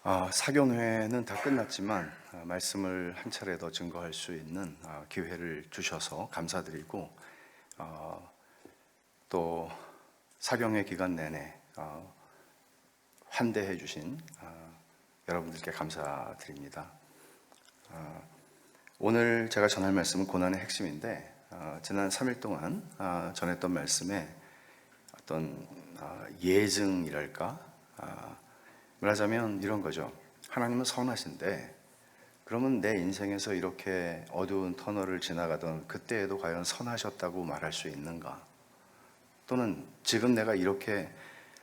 사경회는 다 끝났지만 말씀을 한 차례 더 증거할 수 있는 기회를 주셔서 감사드리고, 또 사경회 기간 내내 환대해 주신 여러분들께 감사드립니다. 오늘 제가 전할 말씀은 고난의 핵심인데, 지난 3일 동안 전했던 말씀에 어떤 예증이랄까, 말하자면 이런 거죠. 하나님은 선하신데, 그러면 내 인생에서 이렇게 어두운 터널을 지나가던 그때에도 과연 선하셨다고 말할 수 있는가? 또는 지금 내가 이렇게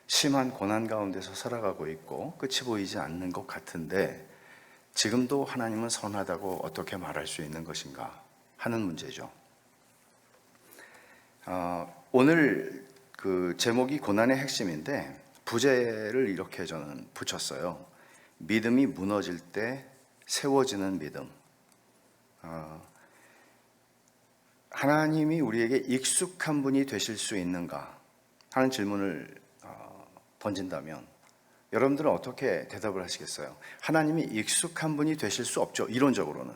심한 고난 가운데서 살아가고 있고 끝이 보이지 않는 것 같은데 지금도 하나님은 선하다고 어떻게 말할 수 있는 것인가 하는 문제죠. 오늘 그 제목이 고난의 핵심인데, 부제를 이렇게 저는 붙였어요. 믿음이 무너질 때 세워지는 믿음. 하나님이 우리에게 익숙한 분이 되실 수 있는가 하는 질문을 던진다면 여러분들은 어떻게 대답을 하시겠어요? 하나님이 익숙한 분이 되실 수 없죠, 이론적으로는.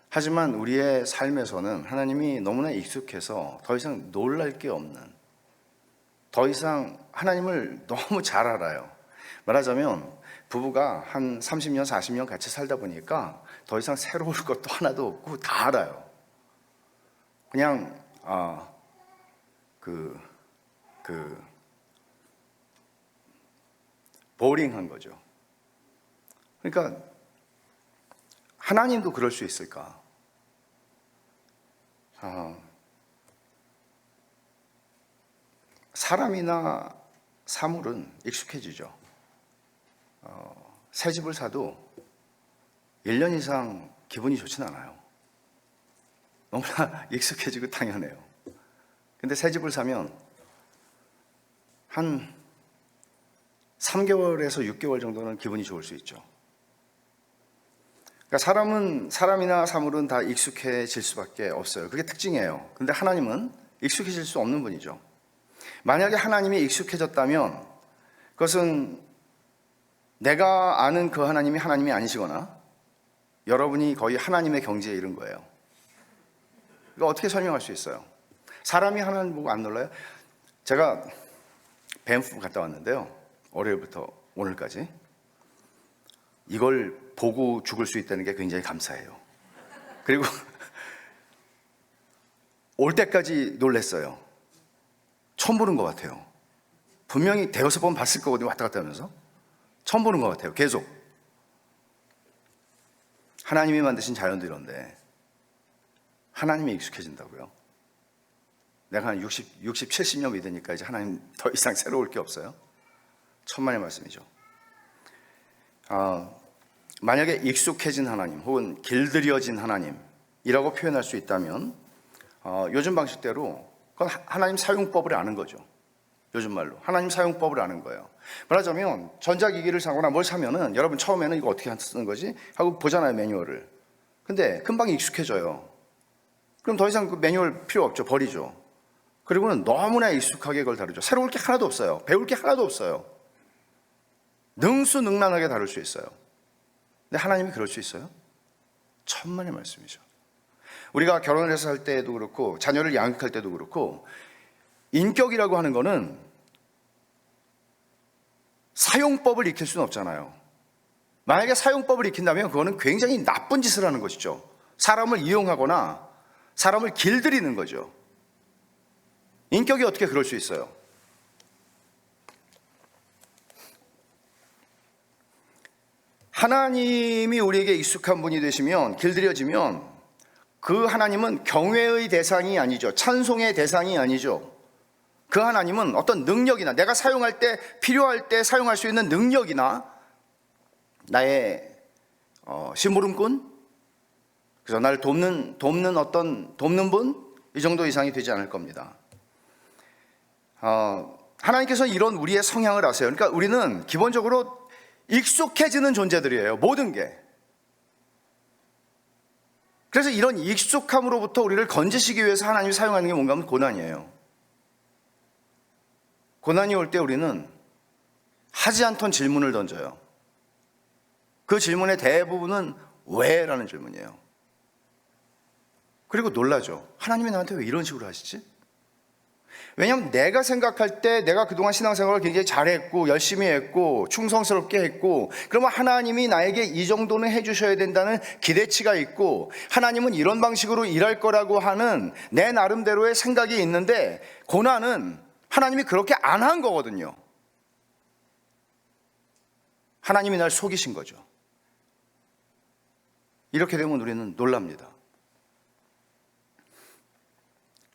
하지만 우리의 삶에서는 하나님이 너무나 익숙해서 더 이상 놀랄 게 없는, 더 이상 하나님을 너무 잘 알아요. 말하자면 부부가 한 30년, 40년 같이 살다 보니까 더 이상 새로울 것도 하나도 없고 다 알아요. 그냥 보링한 거죠. 그러니까 하나님도 그럴 수 있을까? 사람이나 사물은 익숙해지죠. 새 집을 사도 1년 이상 기분이 좋진 않아요. 너무나 익숙해지고 당연해요. 근데 새 집을 사면 한 3개월에서 6개월 정도는 기분이 좋을 수 있죠. 그러니까 사람이나 사물은 다 익숙해질 수밖에 없어요. 그게 특징이에요. 근데 하나님은 익숙해질 수 없는 분이죠. 만약에 하나님이 익숙해졌다면 그것은 내가 아는 그 하나님이 하나님이 아니시거나 여러분이 거의 하나님의 경지에 이른 거예요. 이거 어떻게 설명할 수 있어요? 사람이 하나님 보고 안 놀라요? 제가 밴프 갔다 왔는데요, 월요일부터 오늘까지. 이걸 보고 죽을 수 있다는 게 굉장히 감사해요. 그리고 올 때까지 놀랐어요. 처음 보는 것 같아요. 분명히 대여섯 번 봤을 거거든요, 왔다 갔다 하면서. 처음 보는 것 같아요, 계속. 하나님이 만드신 자연도 이런데 하나님이 익숙해진다고요? 내가 한 60, 70년 믿으니까 이제 하나님 더 이상 새로울 게 없어요? 천만의 말씀이죠. 만약에 익숙해진 하나님 혹은 길들여진 하나님이라고 표현할 수 있다면 요즘 방식대로 그건 하나님 사용법을 아는 거죠. 요즘 말로 하나님 사용법을 아는 거예요. 말하자면 전자기기를 사거나 뭘 사면은 여러분 처음에는 이거 어떻게 쓰는 거지? 하고 보잖아요, 매뉴얼을. 근데 금방 익숙해져요. 그럼 더 이상 그 매뉴얼 필요 없죠, 버리죠. 그리고는 너무나 익숙하게 그걸 다루죠. 새로울 게 하나도 없어요. 배울 게 하나도 없어요. 능수능란하게 다룰 수 있어요. 근데 하나님이 그럴 수 있어요? 천만의 말씀이죠. 우리가 결혼을 해서 할 때도 그렇고 자녀를 양육할 때도 그렇고, 인격이라고 하는 거는 사용법을 익힐 수는 없잖아요. 만약에 사용법을 익힌다면 그거는 굉장히 나쁜 짓을 하는 것이죠. 사람을 이용하거나 사람을 길들이는 거죠. 인격이 어떻게 그럴 수 있어요? 하나님이 우리에게 익숙한 분이 되시면, 길들여지면 그 하나님은 경외의 대상이 아니죠. 찬송의 대상이 아니죠. 그 하나님은 어떤 능력이나 내가 사용할 때, 필요할 때 사용할 수 있는 능력이나 나의 심부름꾼, 그래서 나를 돕는 분, 이 정도 이상이 되지 않을 겁니다. 하나님께서 이런 우리의 성향을 아세요. 그러니까 우리는 기본적으로 익숙해지는 존재들이에요, 모든 게. 그래서 이런 익숙함으로부터 우리를 건지시기 위해서 하나님이 사용하는 게 뭔가 하면 고난이에요. 고난이 올 때 우리는 하지 않던 질문을 던져요. 그 질문의 대부분은 왜? 라는 질문이에요. 그리고 놀라죠. 하나님이 나한테 왜 이런 식으로 하시지? 왜냐하면 내가 생각할 때 내가 그동안 신앙생활을 굉장히 잘했고 열심히 했고 충성스럽게 했고, 그러면 하나님이 나에게 이 정도는 해주셔야 된다는 기대치가 있고, 하나님은 이런 방식으로 일할 거라고 하는 내 나름대로의 생각이 있는데, 고난은 하나님이 그렇게 안 한 거거든요. 하나님이 날 속이신 거죠. 이렇게 되면 우리는 놀랍니다.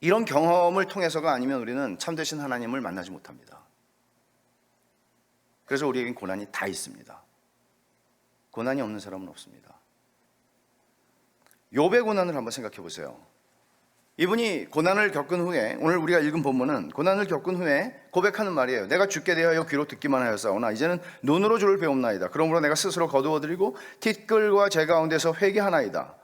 이런 경험을 통해서가 아니면 우리는 참되신 하나님을 만나지 못합니다. 그래서 우리에겐 고난이 다 있습니다. 고난이 없는 사람은 없습니다. 욥의 고난을 한번 생각해 보세요. 이분이 고난을 겪은 후에, 오늘 우리가 읽은 본문은 고난을 겪은 후에 고백하는 말이에요. 내가 주께 대하여 귀로 듣기만 하였사오나 이제는 눈으로 주를 배웁나이다. 그러므로 내가 스스로 거두어드리고 티끌과 재 가운데서 회개하나이다.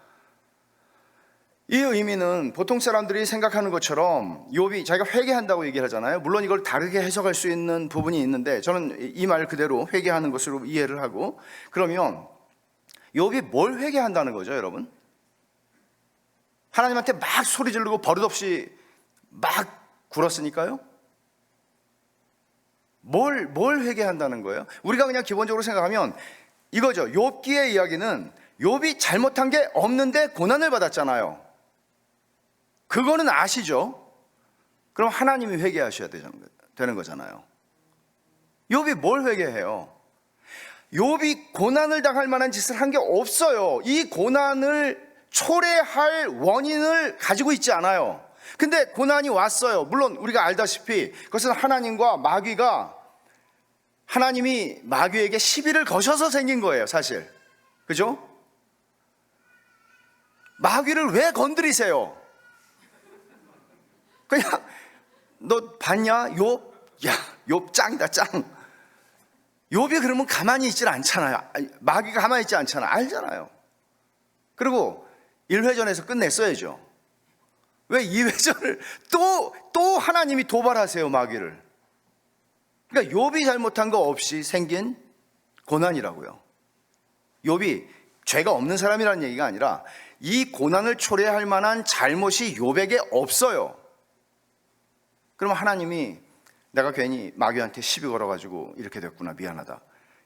이 의미는 보통 사람들이 생각하는 것처럼 욥이 자기가 회개한다고 얘기를 하잖아요. 물론 이걸 다르게 해석할 수 있는 부분이 있는데 저는 이 말 그대로 회개하는 것으로 이해를 하고, 그러면 욥이 뭘 회개한다는 거죠, 여러분? 하나님한테 막 소리 지르고 버릇없이 막 굴었으니까요? 뭘 회개한다는 거예요? 우리가 그냥 기본적으로 생각하면 이거죠. 욥기의 이야기는 욥이 잘못한 게 없는데 고난을 받았잖아요. 그거는 아시죠? 그럼 하나님이 회개하셔야 되는 거잖아요. 욥이 뭘 회개해요? 욥이 고난을 당할 만한 짓을 한 게 없어요. 이 고난을 초래할 원인을 가지고 있지 않아요. 근데 고난이 왔어요. 물론 우리가 알다시피 그것은 하나님과 마귀가, 하나님이 마귀에게 시비를 거셔서 생긴 거예요, 사실. 그죠? 마귀를 왜 건드리세요? 그냥 너 봤냐? 욥? 야, 욥 짱이다, 짱. 욥이 그러면 가만히 있질 않잖아요. 마귀가 가만히 있지 않잖아요. 알잖아요. 그리고 1회전에서 끝냈어야죠. 왜 2회전을 또 하나님이 도발하세요, 마귀를. 그러니까 욥이 잘못한 거 없이 생긴 고난이라고요. 욥이 죄가 없는 사람이라는 얘기가 아니라 이 고난을 초래할 만한 잘못이 욥에게 없어요. 그럼 하나님이 내가 괜히 마귀한테 시비 걸어가지고 이렇게 됐구나, 미안하다,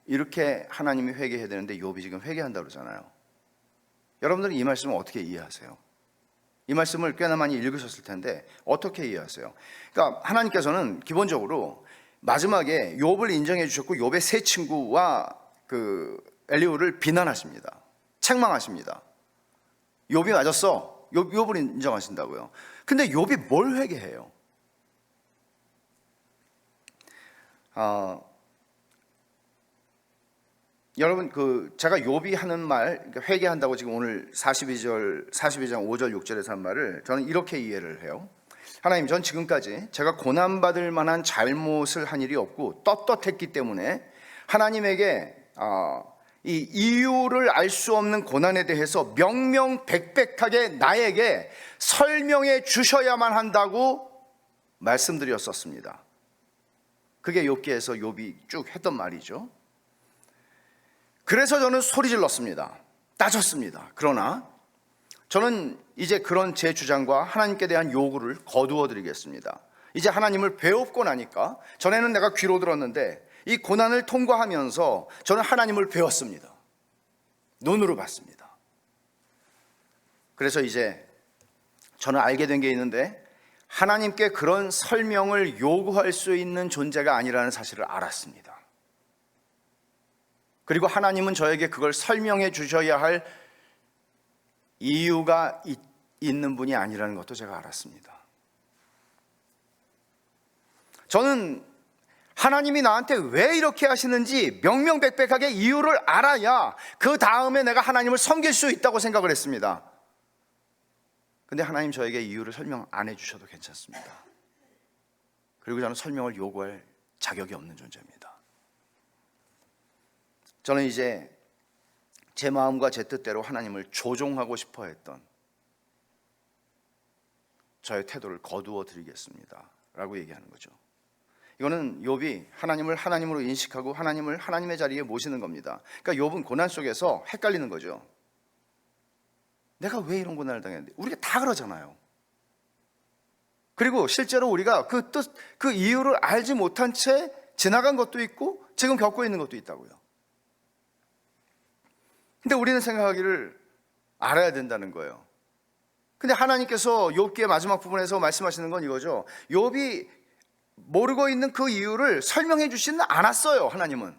이렇게 하나님이 회개해야 되는데 욥이 지금 회개한다고 그러잖아요. 여러분들은 이 말씀을 어떻게 이해하세요? 이 말씀을 꽤나 많이 읽으셨을 텐데 어떻게 이해하세요? 그러니까 하나님께서는 기본적으로 마지막에 욥을 인정해 주셨고 욥의 세 친구와 그 엘리후를 비난하십니다. 책망하십니다. 욥이 맞았어. 욥을 인정하신다고요. 근데 욥이 뭘 회개해요? 여러분, 제가 욥이 하는 말, 회개한다고 지금 오늘 42장 5절 6절에서 한 말을 저는 이렇게 이해를 해요. 하나님, 전 지금까지 제가 고난받을 만한 잘못을 한 일이 없고 떳떳했기 때문에 하나님에게 이 이유를 알 수 없는 고난에 대해서 명명백백하게 나에게 설명해 주셔야만 한다고 말씀드렸었습니다. 그게 욥기에서 욥이 쭉 했던 말이죠. 그래서 저는 소리 질렀습니다. 따졌습니다. 그러나 저는 이제 그런 제 주장과 하나님께 대한 요구를 거두어 드리겠습니다. 이제 하나님을 배웠고 나니까, 전에는 내가 귀로 들었는데 이 고난을 통과하면서 저는 하나님을 배웠습니다. 눈으로 봤습니다. 그래서 이제 저는 알게 된 게 있는데, 하나님께 그런 설명을 요구할 수 있는 존재가 아니라는 사실을 알았습니다. 그리고 하나님은 저에게 그걸 설명해 주셔야 할 이유가 있는 분이 아니라는 것도 제가 알았습니다. 저는 하나님이 나한테 왜 이렇게 하시는지 명명백백하게 이유를 알아야 그 다음에 내가 하나님을 섬길 수 있다고 생각을 했습니다. 근데 하나님 저에게 이유를 설명 안 해주셔도 괜찮습니다. 그리고 저는 설명을 요구할 자격이 없는 존재입니다. 저는 이제 제 마음과 제 뜻대로 하나님을 조종하고 싶어 했던 저의 태도를 거두어 드리겠습니다 라고 얘기하는 거죠. 이거는 욥이 하나님을 하나님으로 인식하고 하나님을 하나님의 자리에 모시는 겁니다. 그러니까 욥은 고난 속에서 헷갈리는 거죠. 내가 왜 이런 고난을 당했는데? 우리가 다 그러잖아요. 그리고 실제로 우리가 그 뜻, 그 이유를 알지 못한 채 지나간 것도 있고 지금 겪고 있는 것도 있다고요. 근데 우리는 생각하기를 알아야 된다는 거예요. 근데 하나님께서 욥기의 마지막 부분에서 말씀하시는 건 이거죠. 욥이 모르고 있는 그 이유를 설명해 주지는 않았어요, 하나님은.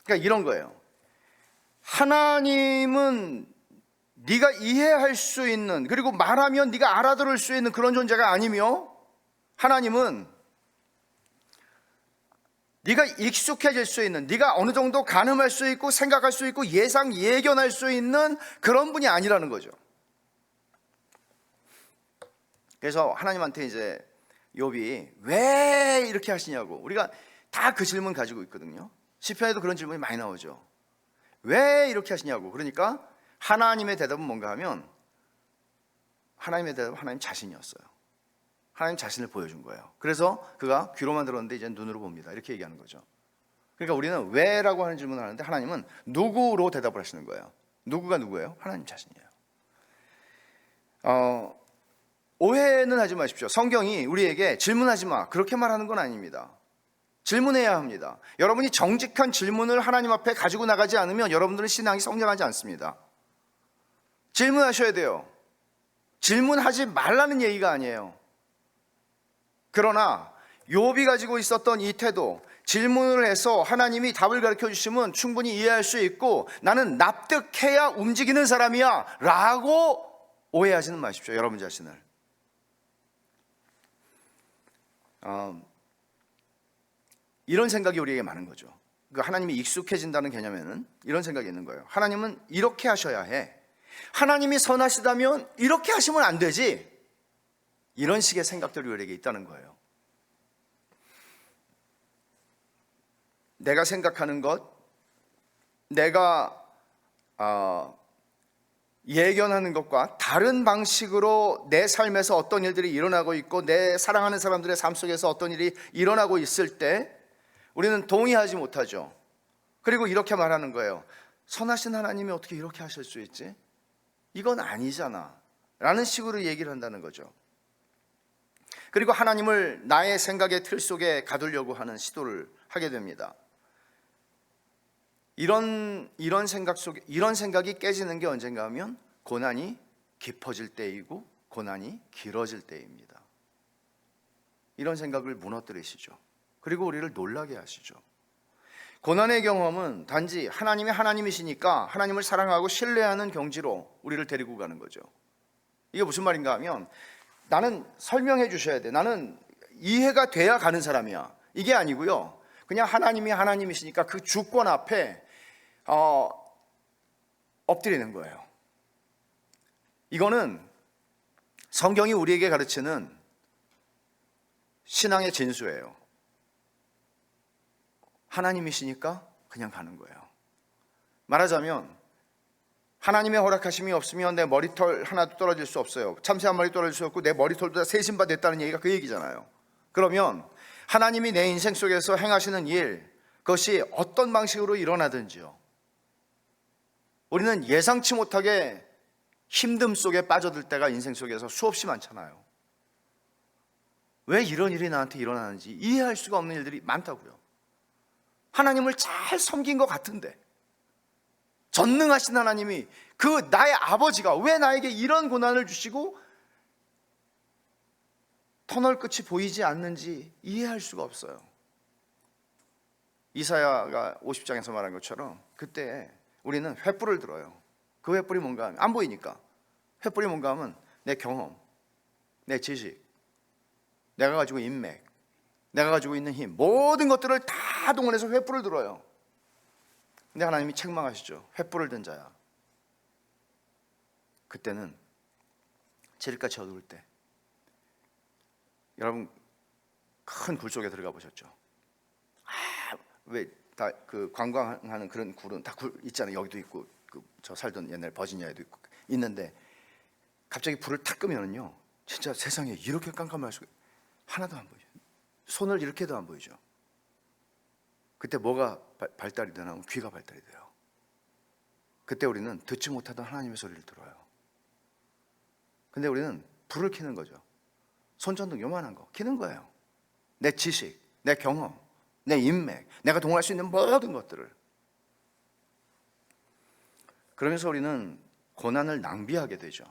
그러니까 이런 거예요. 하나님은 네가 이해할 수 있는, 그리고 말하면 네가 알아들을 수 있는 그런 존재가 아니며, 하나님은 네가 익숙해질 수 있는, 네가 어느 정도 가늠할 수 있고 생각할 수 있고 예상할 수 있는 그런 분이 아니라는 거죠. 그래서 하나님한테 이제 욥이 왜 이렇게 하시냐고, 우리가 다 그 질문 가지고 있거든요. 시편에도 그런 질문이 많이 나오죠. 왜 이렇게 하시냐고. 그러니까 하나님의 대답은 뭔가 하면, 하나님의 대답은 하나님 자신이었어요. 하나님 자신을 보여준 거예요. 그래서 그가 귀로만 들었는데 이제 눈으로 봅니다. 이렇게 얘기하는 거죠. 그러니까 우리는 왜라고 하는 질문을 하는데 하나님은 누구로 대답을 하시는 거예요. 누구가 누구예요? 하나님 자신이에요. 오해는 하지 마십시오. 성경이 우리에게 질문하지 마, 그렇게 말하는 건 아닙니다. 질문해야 합니다. 여러분이 정직한 질문을 하나님 앞에 가지고 나가지 않으면 여러분들은 신앙이 성장하지 않습니다. 질문하셔야 돼요. 질문하지 말라는 얘기가 아니에요. 그러나 욥이 가지고 있었던 이 태도, 질문을 해서 하나님이 답을 가르쳐 주시면 충분히 이해할 수 있고 나는 납득해야 움직이는 사람이야 라고 오해하지는 마십시오, 여러분 자신을. 이런 생각이 우리에게 많은 거죠. 하나님이 익숙해진다는 개념에는 이런 생각이 있는 거예요. 하나님은 이렇게 하셔야 해, 하나님이 선하시다면 이렇게 하시면 안 되지, 이런 식의 생각들이 우리에게 있다는 거예요. 내가 생각하는 것, 내가 예견하는 것과 다른 방식으로 내 삶에서 어떤 일들이 일어나고 있고 내 사랑하는 사람들의 삶 속에서 어떤 일이 일어나고 있을 때 우리는 동의하지 못하죠. 그리고 이렇게 말하는 거예요. 선하신 하나님이 어떻게 이렇게 하실 수 있지? 이건 아니잖아 라는 식으로 얘기를 한다는 거죠. 그리고 하나님을 나의 생각의 틀 속에 가두려고 하는 시도를 하게 됩니다. 이런 생각이 깨지는 게 언젠가 하면 고난이 깊어질 때이고 고난이 길어질 때입니다. 이런 생각을 무너뜨리시죠. 그리고 우리를 놀라게 하시죠. 고난의 경험은 단지 하나님이 하나님이시니까 하나님을 사랑하고 신뢰하는 경지로 우리를 데리고 가는 거죠. 이게 무슨 말인가 하면, 나는 설명해 주셔야 돼, 나는 이해가 돼야 가는 사람이야, 이게 아니고요. 그냥 하나님이 하나님이시니까 그 주권 앞에 엎드리는 거예요. 이거는 성경이 우리에게 가르치는 신앙의 진수예요. 하나님이시니까 그냥 가는 거예요. 말하자면 하나님의 허락하심이 없으면 내 머리털 하나도 떨어질 수 없어요. 참새 한 마리 떨어질 수 없고 내 머리털도 다 세신바 됐다는 얘기가 그 얘기잖아요. 그러면 하나님이 내 인생 속에서 행하시는 일, 그것이 어떤 방식으로 일어나든지요, 우리는 예상치 못하게 힘듦 속에 빠져들 때가 인생 속에서 수없이 많잖아요. 왜 이런 일이 나한테 일어나는지 이해할 수가 없는 일들이 많다고요. 하나님을 잘 섬긴 것 같은데, 전능하신 하나님이, 그 나의 아버지가 왜 나에게 이런 고난을 주시고 터널 끝이 보이지 않는지 이해할 수가 없어요. 이사야가 50장에서 말한 것처럼 그때 우리는 횃불을 들어요. 그 횃불이 뭔가 하면, 안 보이니까 횃불이 뭔가 하면 내 경험, 내 지식, 내가 가지고 인맥, 내가 가지고 있는 힘, 모든 것들을 다 동원해서 횃불을 들어요. 근데 하나님이 책망하시죠. 횃불을 든 자야. 그때는 칠흑같이 어두울 때, 여러분 큰 굴 속에 들어가 보셨죠? 왜 다 그 관광하는 그런 굴은 다 굴 있잖아요. 여기도 있고 저 살던 옛날 버지니아에도 있고 있는데, 갑자기 불을 탁 끄면은요, 진짜 세상에 이렇게 깜깜할 수가. 하나도 안 보이죠. 손을 이렇게도 안 보이죠. 그때 뭐가 발달이 되나 하면 귀가 발달이 돼요. 그때 우리는 듣지 못하던 하나님의 소리를 들어요. 근데 우리는 불을 켜는 거죠. 손전등 요만한 거 켜는 거예요. 내 지식, 내 경험, 내 인맥, 내가 동원할 수 있는 모든 것들을. 그러면서 우리는 고난을 낭비하게 되죠.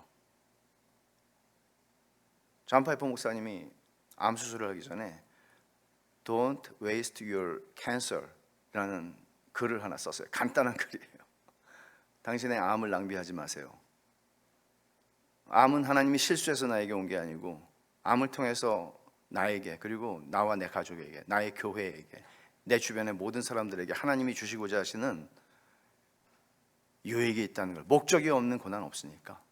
존 파이퍼 목사님이 암 수술을 하기 전에 Don't waste your cancer라는 글을 하나 썼어요. 간단한 글이에요. 당신의 암을 낭비하지 마세요. 암은 하나님이 실수해서 나에게 온 게 아니고 암을 통해서 나에게, 그리고 나와 내 가족에게, 나의 교회에게, 내 주변의 모든 사람들에게 하나님이 주시고자 하시는 유익이 있다는 걸. 목적이 없는 고난 없으니까.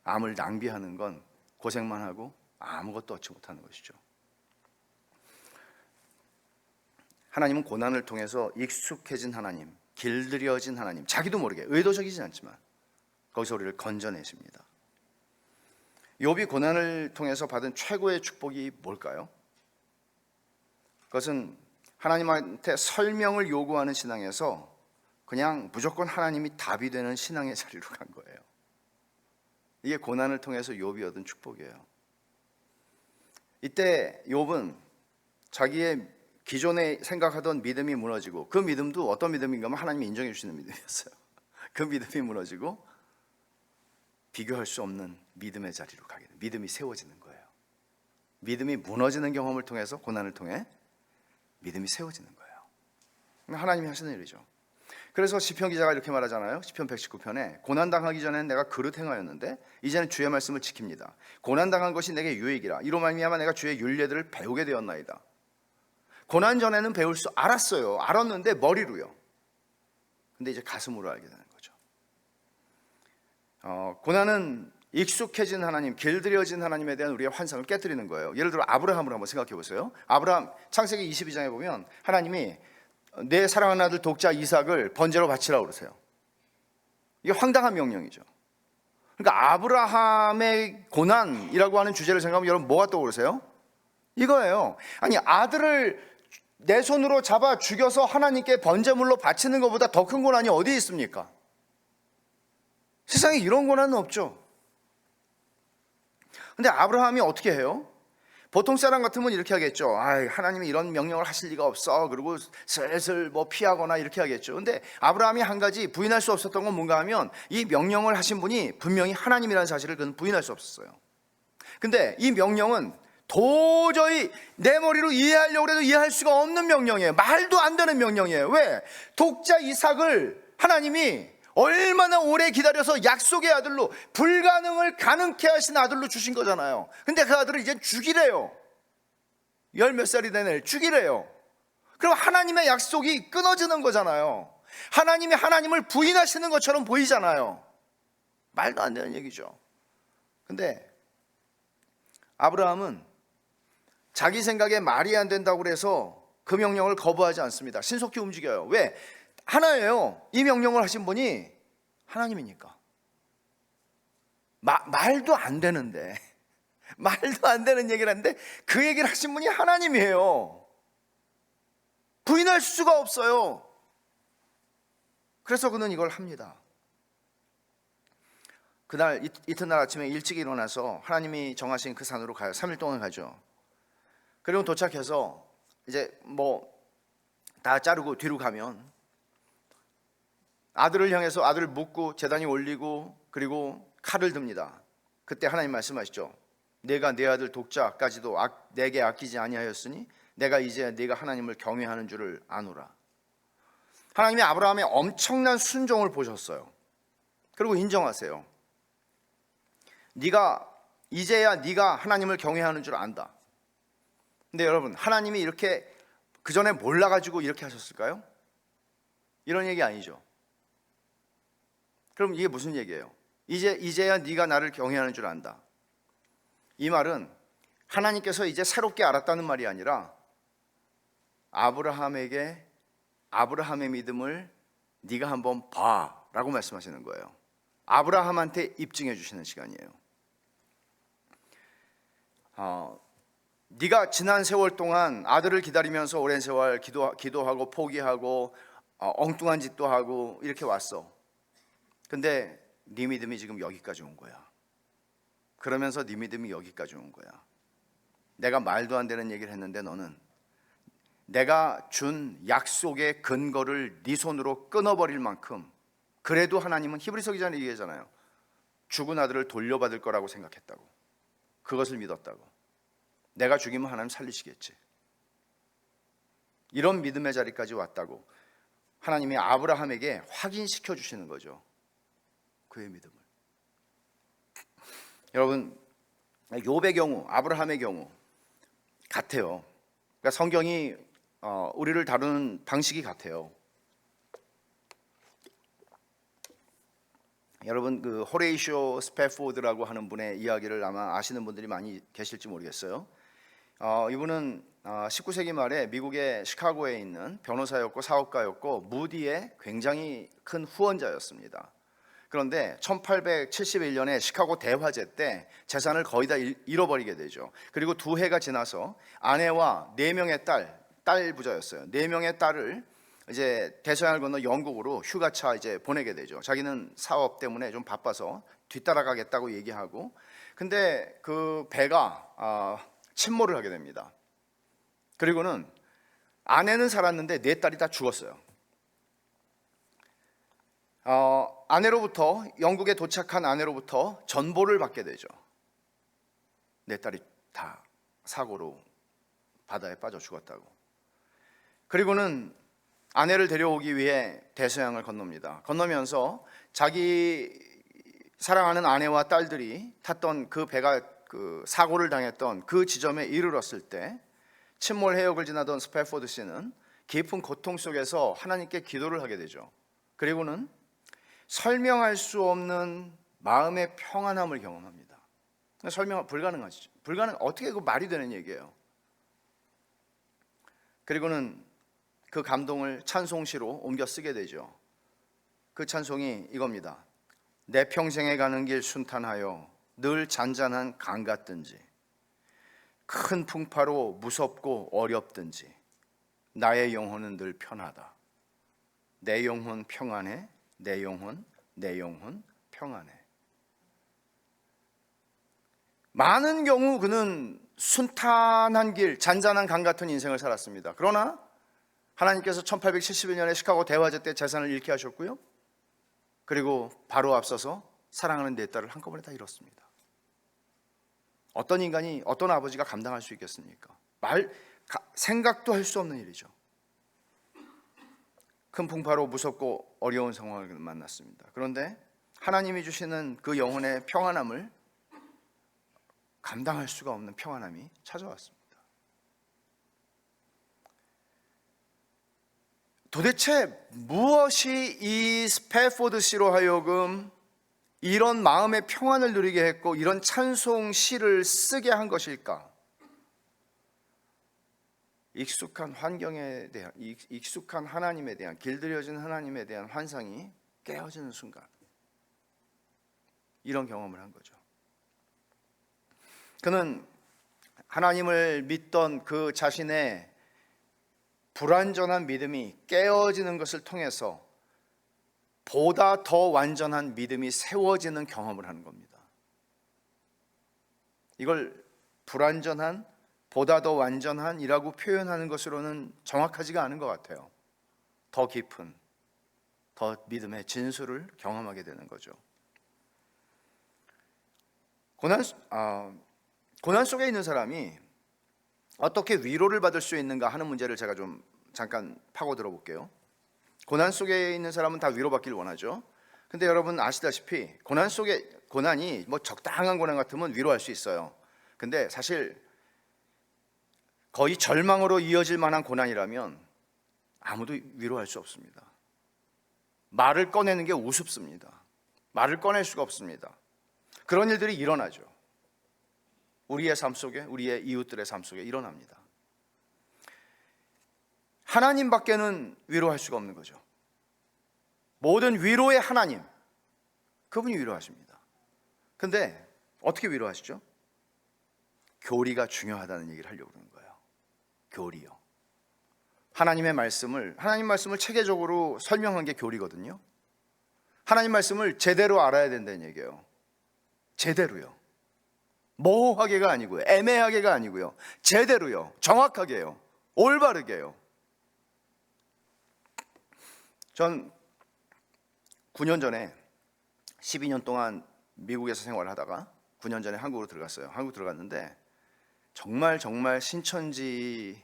암을 낭비하는 건 고생만 하고 아무것도 얻지 못하는 것이죠. 하나님은 고난을 통해서 익숙해진 하나님, 길들여진 하나님, 자기도 모르게 의도적이진 않지만 거기서 우리를 건져내십니다. 욥이 고난을 통해서 받은 최고의 축복이 뭘까요? 그것은 하나님한테 설명을 요구하는 신앙에서 그냥 무조건 하나님이 답이 되는 신앙의 자리로 간 거예요. 이게 고난을 통해서 욥이 얻은 축복이에요. 이때 욥은 자기의 기존에 생각하던 믿음이 무너지고, 그 믿음도 어떤 믿음인가 하면 하나님이 인정해 주시는 믿음이었어요. 그 믿음이 무너지고 비교할 수 없는 믿음의 자리로 가게 돼요. 믿음이 세워지는 거예요. 믿음이 무너지는 경험을 통해서, 고난을 통해 믿음이 세워지는 거예요. 하나님이 하시는 일이죠. 그래서 시편 기자가 이렇게 말하잖아요. 시편 119편에 고난당하기 전에는 내가 그릇 행하였는데 이제는 주의 말씀을 지킵니다. 고난당한 것이 내게 유익이라. 이로 말미암아 내가 주의 율례들을 배우게 되었나이다. 고난 전에는 배울 수 알았어요. 알았는데 머리로요. 근데 이제 가슴으로 알게 되는 거죠. 고난은 익숙해진 하나님, 길들여진 하나님에 대한 우리의 환상을 깨뜨리는 거예요. 예를 들어 아브라함을 한번 생각해 보세요. 아브라함, 창세기 22장에 보면 하나님이 내 사랑하는 아들 독자 이삭을 번제로 바치라고 그러세요. 이게 황당한 명령이죠. 그러니까 아브라함의 고난이라고 하는 주제를 생각하면 여러분 뭐가 떠오르세요? 이거예요. 아니, 아들을 내 손으로 잡아 죽여서 하나님께 번제물로 바치는 것보다 더 큰 고난이 어디 있습니까? 세상에 이런 고난은 없죠. 근데 아브라함이 어떻게 해요? 보통 사람 같으면 이렇게 하겠죠. 하나님이 이런 명령을 하실 리가 없어. 그리고 슬슬 피하거나 이렇게 하겠죠. 근데 아브라함이 한 가지 부인할 수 없었던 건 뭔가 하면, 이 명령을 하신 분이 분명히 하나님이라는 사실을 그는 부인할 수 없었어요. 근데 이 명령은 도저히 내 머리로 이해하려고 해도 이해할 수가 없는 명령이에요. 말도 안 되는 명령이에요. 왜? 독자 이삭을 하나님이 얼마나 오래 기다려서 약속의 아들로, 불가능을 가능케 하신 아들로 주신 거잖아요. 근데 그 아들을 이제 죽이래요. 10몇 살이 된 애를 죽이래요. 그럼 하나님의 약속이 끊어지는 거잖아요. 하나님이 하나님을 부인하시는 것처럼 보이잖아요. 말도 안 되는 얘기죠. 근데 아브라함은 자기 생각에 말이 안 된다고 그래서 그 명령을 거부하지 않습니다. 신속히 움직여요. 왜? 하나예요. 이 명령을 하신 분이 하나님이니까. 말도 안 되는데, 말도 안 되는 얘기를 하는데 그 얘기를 하신 분이 하나님이에요. 부인할 수가 없어요. 그래서 그는 이걸 합니다. 그날 이튿날 아침에 일찍 일어나서 하나님이 정하신 그 산으로 가요. 3일 동안 가죠. 그리고 도착해서 이제 다 자르고 뒤로 가면 아들을 향해서 아들을 묶고 제단이 올리고 그리고 칼을 듭니다. 그때 하나님 말씀하시죠. 내가 내 아들 독자까지도 내게 아끼지 아니하였으니 내가 이제 네가 하나님을 경외하는 줄을 아노라. 하나님이 아브라함의 엄청난 순종을 보셨어요. 그리고 인정하세요. 이제야 네가 하나님을 경외하는 줄 안다. 근데 여러분, 하나님이 이렇게 그전에 몰라가지고 이렇게 하셨을까요? 이런 얘기 아니죠. 그럼 이게 무슨 얘기예요? 이제야 네가 나를 경외하는 줄 안다. 이 말은 하나님께서 이제 새롭게 알았다는 말이 아니라 아브라함에게 아브라함의 믿음을 네가 한번 봐라고 말씀하시는 거예요. 아브라함한테 입증해 주시는 시간이에요. 네가 지난 세월 동안 아들을 기다리면서 오랜 세월 기도하고 포기하고 엉뚱한 짓도 하고 이렇게 왔어. 근데 네 믿음이 지금 여기까지 온 거야. 그러면서 네 믿음이 여기까지 온 거야. 내가 말도 안 되는 얘기를 했는데 너는 내가 준 약속의 근거를 네 손으로 끊어버릴 만큼, 그래도 하나님은 히브리서 기자는 얘기하잖아요. 죽은 아들을 돌려받을 거라고 생각했다고. 그것을 믿었다고. 내가 죽이면 하나님 살리시겠지. 이런 믿음의 자리까지 왔다고 하나님이 아브라함에게 확인시켜 주시는 거죠. 그의 믿음을. 여러분, 욥의 경우, 아브라함의 경우 같아요. 그러니까 성경이 우리를 다루는 방식이 같아요. 여러분, 그 호레이쇼 스패포드라고 하는 분의 이야기를 아마 아시는 분들이 많이 계실지 모르겠어요. 이분은 19세기 말에 미국의 시카고에 있는 변호사였고 사업가였고 무디의 굉장히 큰 후원자였습니다. 그런데 1871년에 시카고 대화재 때 재산을 거의 다 잃어버리게 되죠. 그리고 2해가 지나서 아내와 4명의 딸 부자였어요. 4명의 딸을 이제 대서양을 건너 영국으로 휴가차 이제 보내게 되죠. 자기는 사업 때문에 좀 바빠서 뒤따라가겠다고 얘기하고, 근데 그 배가 침몰을 하게 됩니다. 그리고는 아내는 살았는데 4딸이 다 죽었어요. 아내로부터, 영국에 도착한 아내로부터 전보를 받게 되죠. 4딸이 다 사고로 바다에 빠져 죽었다고. 그리고는 아내를 데려오기 위해 대서양을 건넙니다. 건너면서 자기 사랑하는 아내와 딸들이 탔던 그 배가 그 사고를 당했던 그 지점에 이르렀을 때 침몰 해역을 지나던 스패포드 씨는 깊은 고통 속에서 하나님께 기도를 하게 되죠. 그리고는 설명할 수 없는 마음의 평안함을 경험합니다. 설명 불가능하죠. 어떻게 그 말이 되는 얘기예요. 그리고는 그 감동을 찬송시로 옮겨 쓰게 되죠. 그 찬송이 이겁니다. 내 평생에 가는 길 순탄하여 늘 잔잔한 강 같든지 큰 풍파로 무섭고 어렵든지 나의 영혼은 늘 편하다. 내 영혼 평안해. 내 영혼 평안해. 많은 경우 그는 순탄한 길, 잔잔한 강 같은 인생을 살았습니다. 그러나 하나님께서 1871년에 시카고 대화재 때 재산을 잃게 하셨고요. 그리고 바로 앞서서 사랑하는 4딸을 한꺼번에 다 잃었습니다. 어떤 인간이, 어떤 아버지가 감당할 수 있겠습니까? 생각도 할 수 없는 일이죠. 큰 풍파로 무섭고 어려운 상황을 만났습니다. 그런데 하나님이 주시는 그 영혼의 평안함을 감당할 수가 없는 평안함이 찾아왔습니다. 도대체 무엇이 이 스패포드 씨로 하여금 이런 마음의 평안을 누리게 했고 이런 찬송 시를 쓰게 한 것일까? 익숙한 환경에 대한, 익숙한 하나님에 대한, 길들여진 하나님에 대한 환상이 깨어지는 순간 이런 경험을 한 거죠. 그는 하나님을 믿던 그 자신의 불완전한 믿음이 깨어지는 것을 통해서 보다 더 완전한 믿음이 세워지는 경험을 하는 겁니다. 이걸 불완전한, 보다 더 완전한이라고 표현하는 것으로는 정확하지가 않은 것 같아요. 더 깊은, 더 믿음의 진수를 경험하게 되는 거죠. 고난 속에 있는 사람이 어떻게 위로를 받을 수 있는가 하는 문제를 제가 좀 잠깐 파고들어 볼게요. 고난 속에 있는 사람은 다 위로받기를 원하죠. 근데 여러분 아시다시피 고난이 뭐 적당한 고난 같으면 위로할 수 있어요. 근데 사실 거의 절망으로 이어질 만한 고난이라면 아무도 위로할 수 없습니다. 말을 꺼내는 게 우습습니다. 말을 꺼낼 수가 없습니다. 그런 일들이 일어나죠. 우리의 삶 속에, 우리의 이웃들의 삶 속에 일어납니다. 하나님 밖에는 위로할 수가 없는 거죠. 모든 위로의 하나님, 그분이 위로하십니다. 근데 어떻게 위로하시죠? 교리가 중요하다는 얘기를 하려고 그러는 거예요. 교리요. 하나님 말씀을 체계적으로 설명한 게 교리거든요. 하나님 말씀을 제대로 알아야 된다는 얘기예요. 제대로요. 모호하게가 아니고요, 애매하게가 아니고요, 제대로요, 정확하게요, 올바르게요. 전 9년 전에 12년 동안 미국에서 생활을 하다가 9년 전에 한국으로 들어갔어요. 한국 들어갔는데 정말 신천지에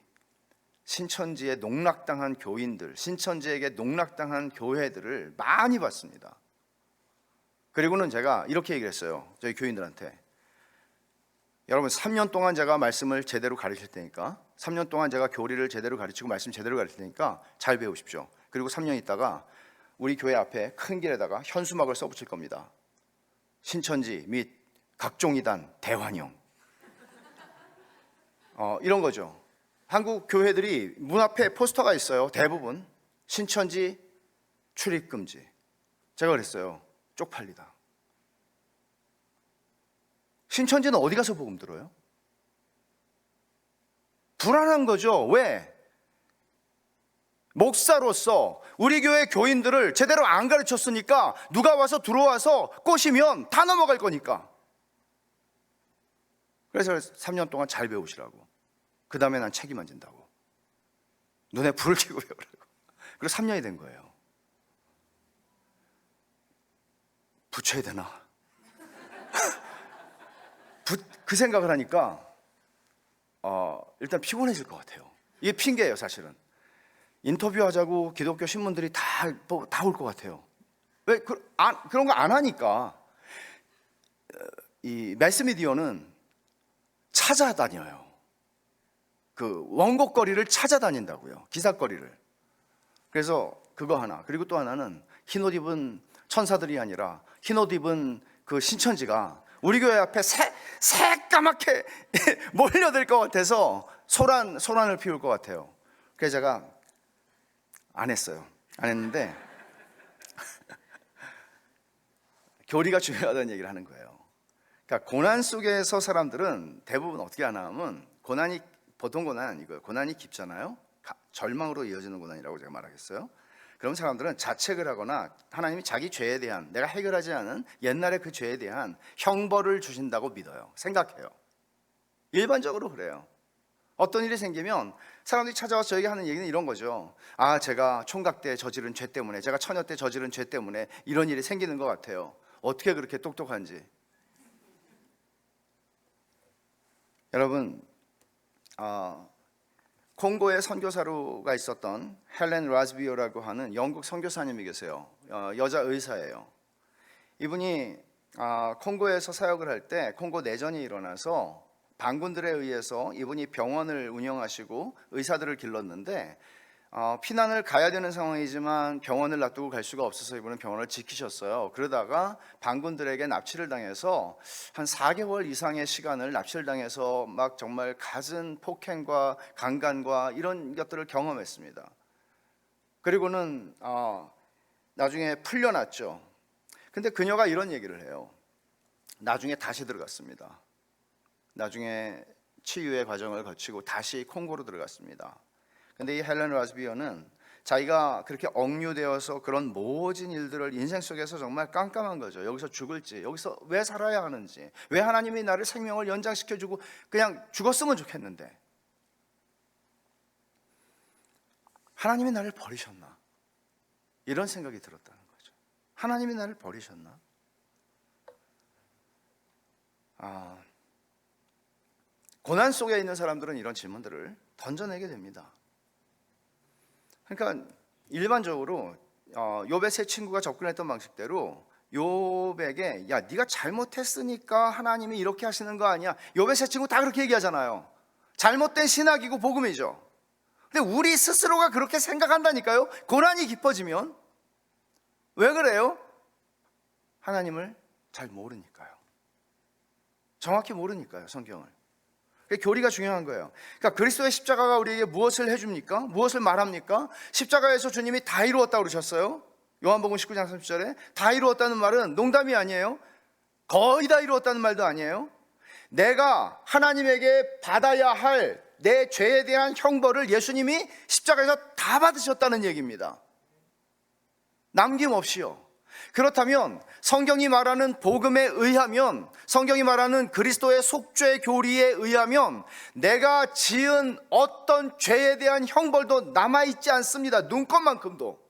농락당한 교인들, 신천지에게 농락당한 교회들을 많이 봤습니다. 그리고는 제가 이렇게 얘기를 했어요. 저희 교인들한테, 여러분 3년 동안 제가 말씀을 제대로 가르칠 테니까, 3년 동안 제가 교리를 제대로 가르치고 말씀 제대로 가르칠 테니까 잘 배우십시오. 그리고 3년 있다가 우리 교회 앞에 큰 길에다가 현수막을 써붙일 겁니다. 신천지 및 각종 이단 대환영, 이런 거죠. 한국 교회들이 문 앞에 포스터가 있어요. 대부분 신천지 출입 금지. 제가 그랬어요. 쪽팔리다. 신천지는 어디 가서 복음 들어요? 불안한 거죠. 왜? 목사로서 우리 교회 교인들을 제대로 안 가르쳤으니까 누가 와서 들어와서 꼬시면 다 넘어갈 거니까. 그래서 3년 동안 잘 배우시라고. 그 다음에 난 책임 안 진다고. 눈에 불을 켜고 배우라고. 그리고 3년이 된 거예요. 붙여야 되나? 그 생각을 하니까 일단 피곤해질 것 같아요. 이게 핑계예요, 사실은. 인터뷰하자고 기독교 신문들이 다 올 것 같아요. 왜 그런 거 안 하니까. 이 매스미디어는 찾아다녀요. 그 원곡거리를 찾아다닌다고요. 기사거리를. 그래서 그거 하나. 그리고 또 하나는 흰옷 입은 천사들이 아니라 흰옷 입은 그 신천지가 우리 교회 앞에 새까맣게 몰려들 것 같아서 소란을 피울 것 같아요. 그래서 제가 안 했어요. 안 했는데 교리가 중요하다는 얘기를 하는 거예요. 그러니까 고난 속에서 사람들은 대부분 어떻게 하나 하면, 보통 고난 아니고요, 고난이 깊잖아요. 절망으로 이어지는 고난이라고 제가 말하겠어요. 그런 사람들은 자책을 하거나 하나님이 자기 죄에 대한, 내가 해결하지 않은 옛날의 그 죄에 대한 형벌을 주신다고 믿어요. 생각해요. 일반적으로 그래요. 어떤 일이 생기면 사람들이 찾아와서 저에게 하는 얘기는 이런 거죠. 제가 총각 때 저지른 죄 때문에, 제가 처녀 때 저지른 죄 때문에 이런 일이 생기는 것 같아요. 어떻게 그렇게 똑똑한지. 여러분, 콩고에 선교사로가 있었던 헬렌 라즈비오라고 하는 영국 선교사님이 계세요. 여자 의사예요. 이분이 콩고에서 사역을 할 때 콩고 내전이 일어나서 반군들에 의해서 이분이 병원을 운영하시고 의사들을 길렀는데 피난을 가야 되는 상황이지만 병원을 놔두고 갈 수가 없어서 이분은 병원을 지키셨어요. 그러다가 반군들에게 납치를 당해서 한 4개월 이상의 시간을 납치를 당해서 막 정말 갖은 폭행과 강간과 이런 것들을 경험했습니다. 그리고는 나중에 풀려났죠. 근데 그녀가 이런 얘기를 해요. 나중에 다시 들어갔습니다. 나중에 치유의 과정을 거치고 다시 콩고로 들어갔습니다. 근데 이 헬렌 라즈비어는 자기가 그렇게 억류되어서 그런 모진 일들을 인생 속에서 정말 깜깜한 거죠. 여기서 죽을지, 여기서 왜 살아야 하는지, 왜 하나님이 나를 생명을 연장시켜주고 그냥 죽었으면 좋겠는데 하나님이 나를 버리셨나, 이런 생각이 들었다는 거죠. 하나님이 나를 버리셨나? 고난 속에 있는 사람들은 이런 질문들을 던져내게 됩니다. 그러니까 일반적으로 욥의 세 친구가 접근했던 방식대로 욥에게, 야, 네가 잘못했으니까 하나님이 이렇게 하시는 거 아니야. 욥의 세 친구 다 그렇게 얘기하잖아요. 잘못된 신학이고 복음이죠. 근데 우리 스스로가 그렇게 생각한다니까요. 고난이 깊어지면. 왜 그래요? 하나님을 잘 모르니까요. 정확히 모르니까요, 성경을. 교리가 중요한 거예요. 그러니까 그리스도의 십자가가 우리에게 무엇을 해줍니까? 무엇을 말합니까? 십자가에서 주님이 다 이루었다고 그러셨어요. 요한복음 19장 30절에 다 이루었다는 말은 농담이 아니에요. 거의 다 이루었다는 말도 아니에요. 내가 하나님에게 받아야 할 내 죄에 대한 형벌을 예수님이 십자가에서 다 받으셨다는 얘기입니다. 남김없이요. 그렇다면 성경이 말하는 복음에 의하면, 성경이 말하는 그리스도의 속죄 교리에 의하면 내가 지은 어떤 죄에 대한 형벌도 남아있지 않습니다. 눈꼽만큼도.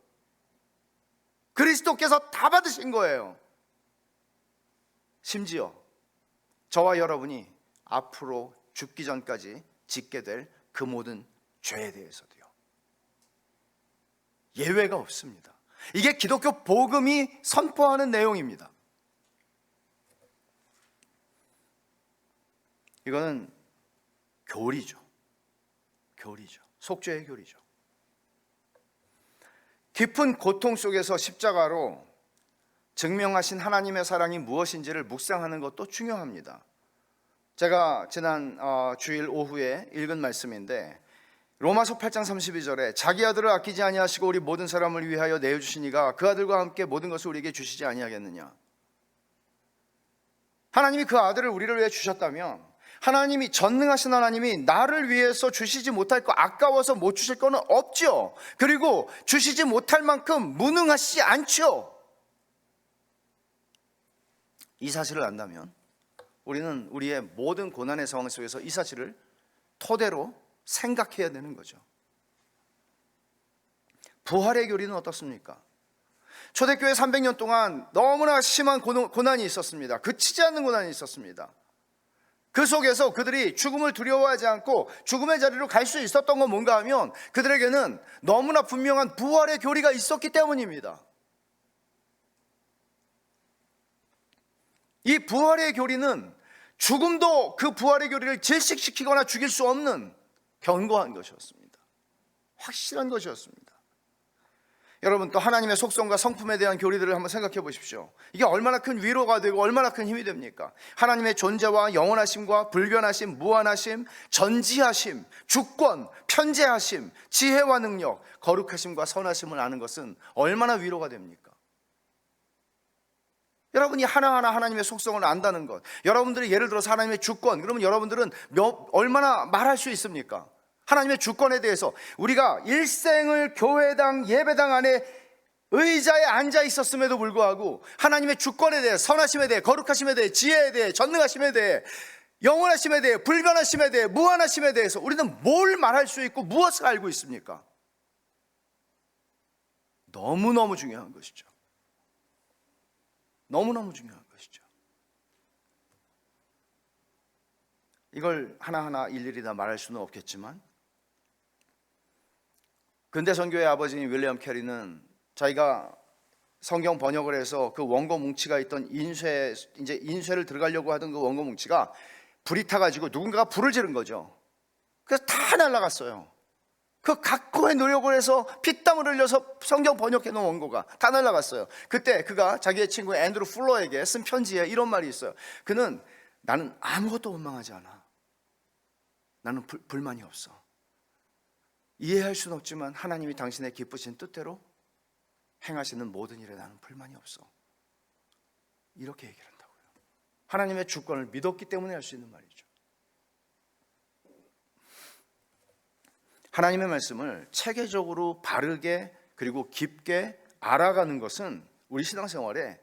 그리스도께서 다 받으신 거예요. 심지어 저와 여러분이 앞으로 죽기 전까지 짓게 될 그 모든 죄에 대해서도요. 예외가 없습니다. 이게 기독교 복음이 선포하는 내용입니다. 이거는 교리죠. 교리죠. 속죄의 교리죠. 깊은 고통 속에서 십자가로 증명하신 하나님의 사랑이 무엇인지를 묵상하는 것도 중요합니다. 제가 지난 주일 오후에 읽은 말씀인데, 로마서 8장 32절에 자기 아들을 아끼지 아니하시고 우리 모든 사람을 위하여 내어주시니가 그 아들과 함께 모든 것을 우리에게 주시지 아니하겠느냐. 하나님이 그 아들을 우리를 위해 주셨다면, 하나님이, 전능하신 하나님이 나를 위해서 주시지 못할 거, 아까워서 못 주실 거는 없죠. 그리고 주시지 못할 만큼 무능하시지 않죠. 이 사실을 안다면 우리는 우리의 모든 고난의 상황 속에서 이 사실을 토대로 생각해야 되는 거죠. 부활의 교리는 어떻습니까? 초대교회 300년 동안 너무나 심한 고난이 있었습니다. 그치지 않는 고난이 있었습니다. 그 속에서 그들이 죽음을 두려워하지 않고 죽음의 자리로 갈 수 있었던 건 뭔가 하면, 그들에게는 너무나 분명한 부활의 교리가 있었기 때문입니다. 이 부활의 교리는 죽음도 그 부활의 교리를 질식시키거나 죽일 수 없는 견고한 것이었습니다. 확실한 것이었습니다. 여러분, 또 하나님의 속성과 성품에 대한 교리들을 한번 생각해 보십시오. 이게 얼마나 큰 위로가 되고 얼마나 큰 힘이 됩니까? 하나님의 존재와 영원하심과 불변하심, 무한하심, 전지하심, 주권, 편재하심, 지혜와 능력, 거룩하심과 선하심을 아는 것은 얼마나 위로가 됩니까? 여러분이 하나하나 하나님의 속성을 안다는 것, 여러분들이 예를 들어서 하나님의 주권, 그러면 여러분들은 얼마나 말할 수 있습니까? 하나님의 주권에 대해서 우리가 일생을 교회당, 예배당 안에 의자에 앉아 있었음에도 불구하고 하나님의 주권에 대해, 선하심에 대해, 거룩하심에 대해, 지혜에 대해, 전능하심에 대해, 영원하심에 대해, 불변하심에 대해, 무한하심에 대해서 우리는 뭘 말할 수 있고 무엇을 알고 있습니까? 너무너무 중요한 것이죠. 너무너무 중요한 것이죠. 이걸 하나하나 일일이 다 말할 수는 없겠지만, 근대 선교의 아버지인 윌리엄 캐리는 자기가 성경 번역을 해서 그 원고 뭉치가 있던 인쇄를 들어가려고 하던 그 원고 뭉치가 불이 타가지고 누군가가 불을 지른 거죠. 그래서 다 날아갔어요. 그 각고의 노력을 해서 피땀을 흘려서 성경 번역해 놓은 원고가 다 날아갔어요. 그때 그가 자기의 친구 앤드루 풀러에게 쓴 편지에 이런 말이 있어요. 그는, 나는 아무것도 원망하지 않아. 나는 불만이 없어. 이해할 수는 없지만 하나님이 당신의 기쁘신 뜻대로 행하시는 모든 일에 나는 불만이 없어. 이렇게 얘기를 한다고요. 하나님의 주권을 믿었기 때문에 할 수 있는 말이죠. 하나님의 말씀을 체계적으로 바르게 그리고 깊게 알아가는 것은 우리 신앙생활에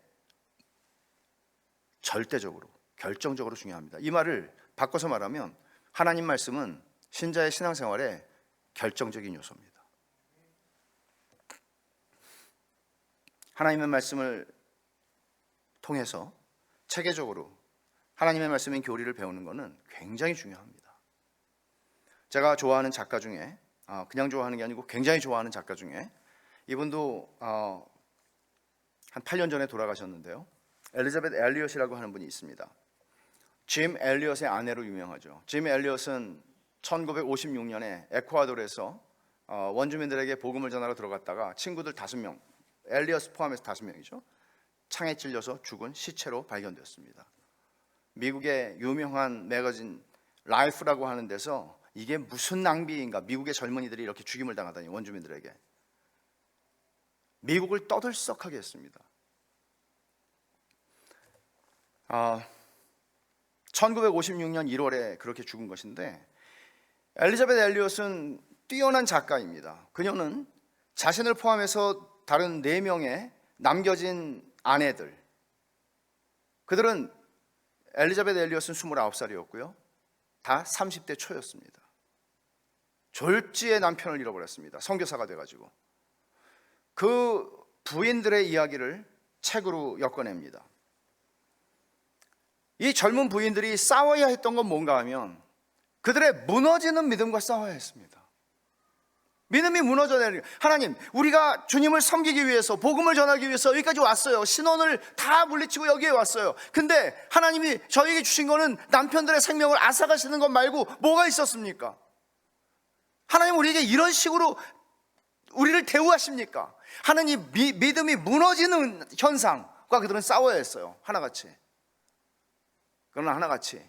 절대적으로, 결정적으로 중요합니다. 이 말을 바꿔서 말하면 하나님 말씀은 신자의 신앙생활에 결정적인 요소입니다. 하나님의 말씀을 통해서 체계적으로 하나님의 말씀인 교리를 배우는 것은 굉장히 중요합니다. 제가 좋아하는 작가 중에, 그냥 좋아하는 게 아니고 굉장히 좋아하는 작가 중에, 이분도 한 8년 전에 돌아가셨는데요, 엘리자베트 엘리엇이라고 하는 분이 있습니다. 짐 엘리엇의 아내로 유명하죠. 짐 엘리엇은 1956년에 에콰도르에서 원주민들에게 복음을 전하러 들어갔다가 친구들 5명, 엘리엇 포함해서 5명이죠, 창에 찔려서 죽은 시체로 발견되었습니다. 미국의 유명한 매거진 라이프라고 하는 데서 이게 무슨 낭비인가, 미국의 젊은이들이 이렇게 죽임을 당하다니, 원주민들에게. 미국을 떠들썩하게 했습니다. 1956년 1월에 그렇게 죽은 것인데, 엘리자베트 엘리엇은 뛰어난 작가입니다. 그녀는 자신을 포함해서 다른 4명의 남겨진 아내들, 그들은 엘리자베트 엘리엇은 29살이었고요 다 30대 초였습니다. 졸지에 남편을 잃어버렸습니다. 선교사가 돼가지고. 그 부인들의 이야기를 책으로 엮어냅니다. 이 젊은 부인들이 싸워야 했던 건 뭔가 하면 그들의 무너지는 믿음과 싸워야 했습니다. 믿음이 무너져내는, 하나님, 우리가 주님을 섬기기 위해서, 복음을 전하기 위해서 여기까지 왔어요. 신혼을 다 물리치고 여기에 왔어요. 근데 하나님이 저에게 주신 거는 남편들의 생명을 앗아가시는 것 말고 뭐가 있었습니까? 하나님, 우리에게 이런 식으로 우리를 대우하십니까? 하나님, 믿음이 무너지는 현상과 그들은 싸워야 했어요. 하나같이. 그러나 하나같이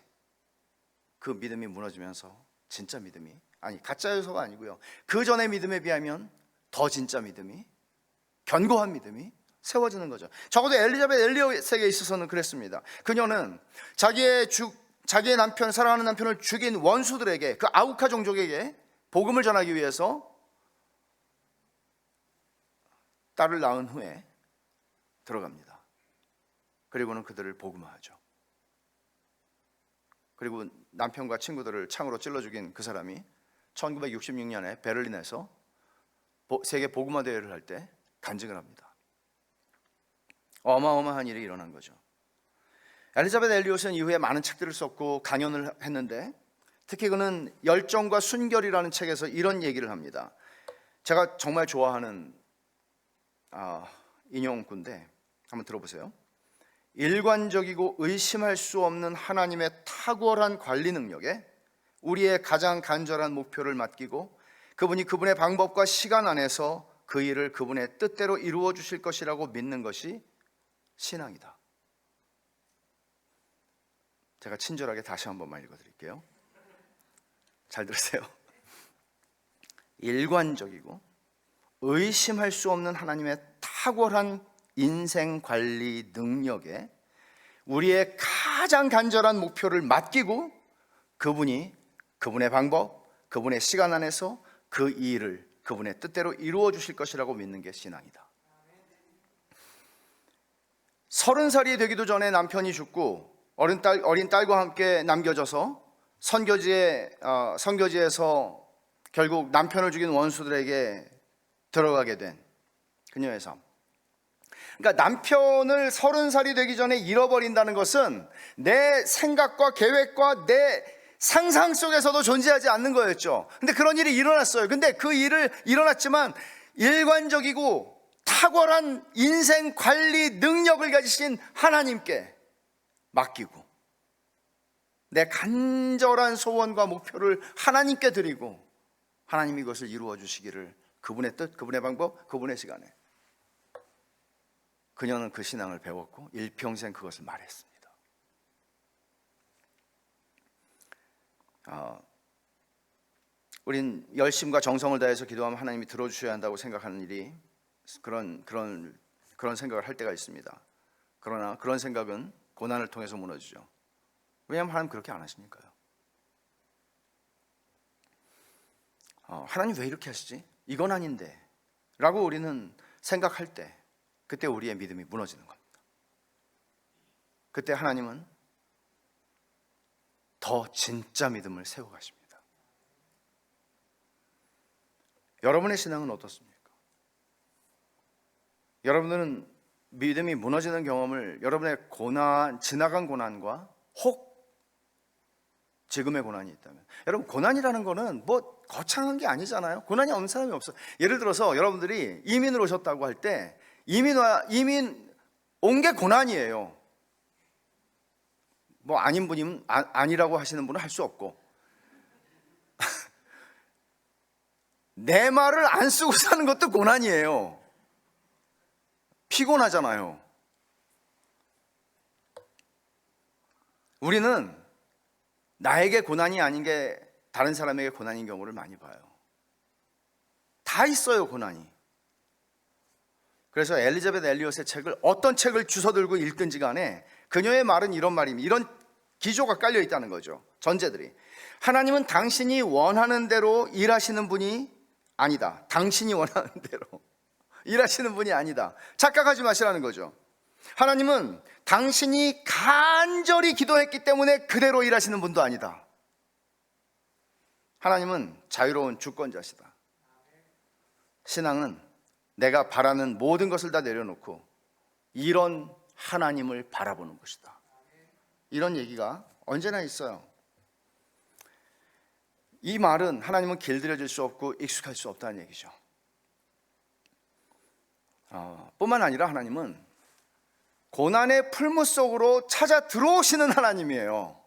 그 믿음이 무너지면서 진짜 믿음이, 아니 가짜 요소가 아니고요, 그 전의 믿음에 비하면 더 진짜 믿음이, 견고한 믿음이 세워지는 거죠. 적어도 엘리자베트 엘리엇에게 있어서는 그랬습니다. 그녀는 자기의 남편, 사랑하는 남편을 죽인 원수들에게, 그 아우카 종족에게 복음을 전하기 위해서 딸을 낳은 후에 들어갑니다. 그리고는 그들을 복음화하죠. 그리고 남편과 친구들을 창으로 찔러 죽인 그 사람이 1966년에 베를린에서 세계 복음화 대회를 할 때 간증을 합니다. 어마어마한 일이 일어난 거죠. 엘리자베트 엘리엇은 이후에 많은 책들을 썼고 강연을 했는데, 특히 그는 열정과 순결이라는 책에서 이런 얘기를 합니다. 제가 정말 좋아하는 인용구인데 한번 들어보세요. 일관적이고 의심할 수 없는 하나님의 탁월한 관리 능력에 우리의 가장 간절한 목표를 맡기고 그분이 그분의 방법과 시간 안에서 그 일을 그분의 뜻대로 이루어 주실 것이라고 믿는 것이 신앙이다. 제가 친절하게 다시 한 번만 읽어드릴게요. 잘 들으세요. 일관적이고 의심할 수 없는 하나님의 탁월한 인생 관리 능력에 우리의 가장 간절한 목표를 맡기고 그분이 그분의 방법, 그분의 시간 안에서 그 일을 그분의 뜻대로 이루어 주실 것이라고 믿는 게 신앙이다. 30살이 되기도 전에 남편이 죽고 어린 딸과 함께 남겨져서 선교지에서 결국 남편을 죽인 원수들에게 들어가게 된 그녀의 삶. 그러니까 남편을 30살이 되기 전에 잃어버린다는 것은 내 생각과 계획과 내 상상 속에서도 존재하지 않는 거였죠. 근데 그런 일이 일어났어요. 근데 그 일을 일어났지만 일관적이고 탁월한 인생 관리 능력을 가지신 하나님께 맡기고 내 간절한 소원과 목표를 하나님께 드리고 하나님이 이것을 이루어 주시기를, 그분의 뜻, 그분의 방법, 그분의 시간에. 그녀는 그 신앙을 배웠고 일평생 그것을 말했습니다. 우린 열심과 정성을 다해서 기도하면 하나님이 들어주셔야 한다고 생각하는 일이 그런 생각을 할 때가 있습니다. 그러나 그런 생각은 고난을 통해서 무너지죠. 왜냐하면 하나님 그렇게 안 하시니까요. 하나님 왜 이렇게 하시지? 이건 아닌데 라고 우리는 생각할 때 그때 우리의 믿음이 무너지는 겁니다. 그때 하나님은 더 진짜 믿음을 세워가십니다. 여러분의 신앙은 어떻습니까? 여러분들은 믿음이 무너지는 경험을, 여러분의 지나간 고난과 혹 지금의 고난이 있다면, 여러분 고난이라는 거는 뭐 거창한 게 아니잖아요. 고난이 없는 사람이 없어요. 예를 들어서 여러분들이 이민을 오셨다고 할 때 이민 온 게 고난이에요. 뭐 아닌 분이면 아니라고 하시는 분은 할 수 없고 내 말을 안 쓰고 사는 것도 고난이에요. 피곤하잖아요. 우리는 나에게 고난이 아닌 게 다른 사람에게 고난인 경우를 많이 봐요. 다 있어요, 고난이. 그래서 엘리자베트 엘리엇의 책을 어떤 책을 주워들고 읽든지 간에 그녀의 말은 이런 말입니다. 이런 기조가 깔려 있다는 거죠. 전제들이. 하나님은 당신이 원하는 대로 일하시는 분이 아니다. 당신이 원하는 대로 일하시는 분이 아니다. 착각하지 마시라는 거죠. 하나님은 당신이 간절히 기도했기 때문에 그대로 일하시는 분도 아니다. 하나님은 자유로운 주권자시다. 신앙은 내가 바라는 모든 것을 다 내려놓고 이런 하나님을 바라보는 것이다. 이런 얘기가 언제나 있어요. 이 말은 하나님은 길들여질 수 없고 익숙할 수 없다는 얘기죠. 뿐만 아니라 하나님은 고난의 풀무 속으로 찾아 들어오시는 하나님이에요.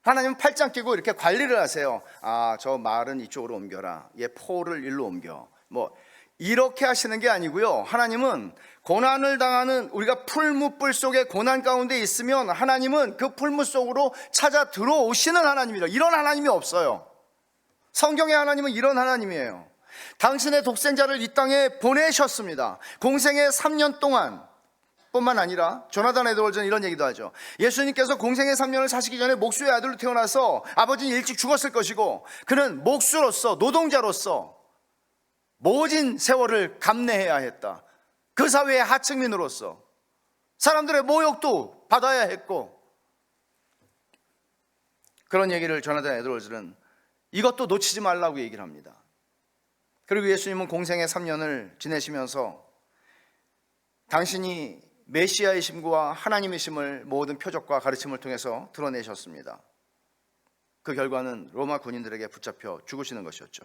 하나님은 팔짱 끼고 이렇게 관리를 하세요. 저 말은 이쪽으로 옮겨라. 얘 포를 일로 옮겨. 뭐 이렇게 하시는 게 아니고요. 하나님은 고난을 당하는 우리가 풀무불 속에 고난 가운데 있으면 하나님은 그 풀무 속으로 찾아 들어오시는 하나님이라. 이런 하나님이 없어요. 성경의 하나님은 이런 하나님이에요. 당신의 독생자를 이 땅에 보내셨습니다. 공생의 3년 동안 뿐만 아니라 조나단 에드월즈는 이런 얘기도 하죠. 예수님께서 공생의 3년을 사시기 전에 목수의 아들로 태어나서 아버지는 일찍 죽었을 것이고 그는 목수로서 노동자로서 모진 세월을 감내해야 했다. 그 사회의 하층민으로서 사람들의 모욕도 받아야 했고, 그런 얘기를 조나단 에드월즈는 이것도 놓치지 말라고 얘기를 합니다. 그리고 예수님은 공생의 3년을 지내시면서 당신이 메시아이심과 하나님이심을 모든 표적과 가르침을 통해서 드러내셨습니다. 그 결과는 로마 군인들에게 붙잡혀 죽으시는 것이었죠.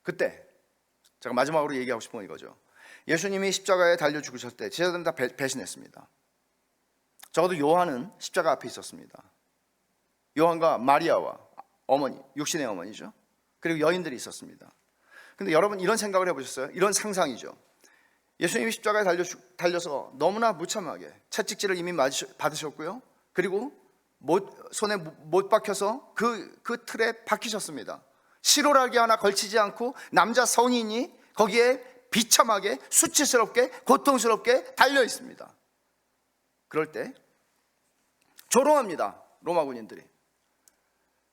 그때 제가 마지막으로 얘기하고 싶은 건 이거죠. 예수님이 십자가에 달려 죽으셨을 때 제자들은 다 배신했습니다. 적어도 요한은 십자가 앞에 있었습니다. 요한과 마리아와 어머니, 육신의 어머니죠. 그리고 여인들이 있었습니다. 근데 여러분 이런 생각을 해보셨어요? 이런 상상이죠. 예수님이 십자가에 달려서 너무나 무참하게 채찍질을 이미 받으셨고요. 그리고 손에 못 박혀서 그 틀에 박히셨습니다. 실오라기 하나 걸치지 않고 남자 성인이 거기에 비참하게 수치스럽게 고통스럽게 달려 있습니다. 그럴 때 조롱합니다. 로마 군인들이.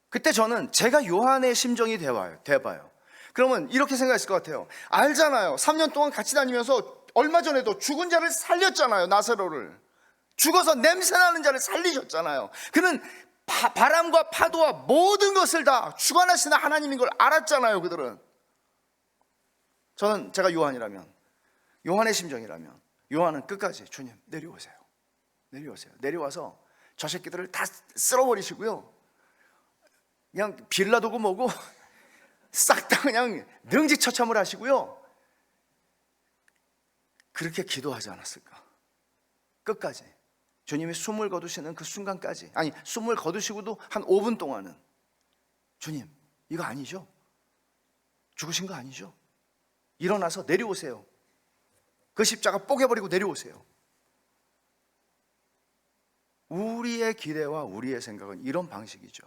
그때 저는 제가 요한의 심정이 돼봐요. 그러면 이렇게 생각했을 것 같아요. 알잖아요. 3년 동안 같이 다니면서 얼마 전에도 죽은 자를 살렸잖아요. 나사로를. 죽어서 냄새나는 자를 살리셨잖아요. 그는 바람과 파도와 모든 것을 다 주관하시는 하나님인 걸 알았잖아요. 그들은. 저는 제가 요한이라면, 요한의 심정이라면 요한은 끝까지 주님 내려오세요. 내려와서 저 새끼들을 다 쓸어버리시고요. 그냥 빌라도고 뭐고 싹 다 그냥 능지처참을 하시고요. 그렇게 기도하지 않았을까? 끝까지. 주님이 숨을 거두시는 그 순간까지, 아니 숨을 거두시고도 한 5분 동안은 주님 이거 아니죠? 죽으신 거 아니죠? 일어나서 내려오세요. 그 십자가 뽀개버리고 내려오세요. 우리의 기대와 우리의 생각은 이런 방식이죠.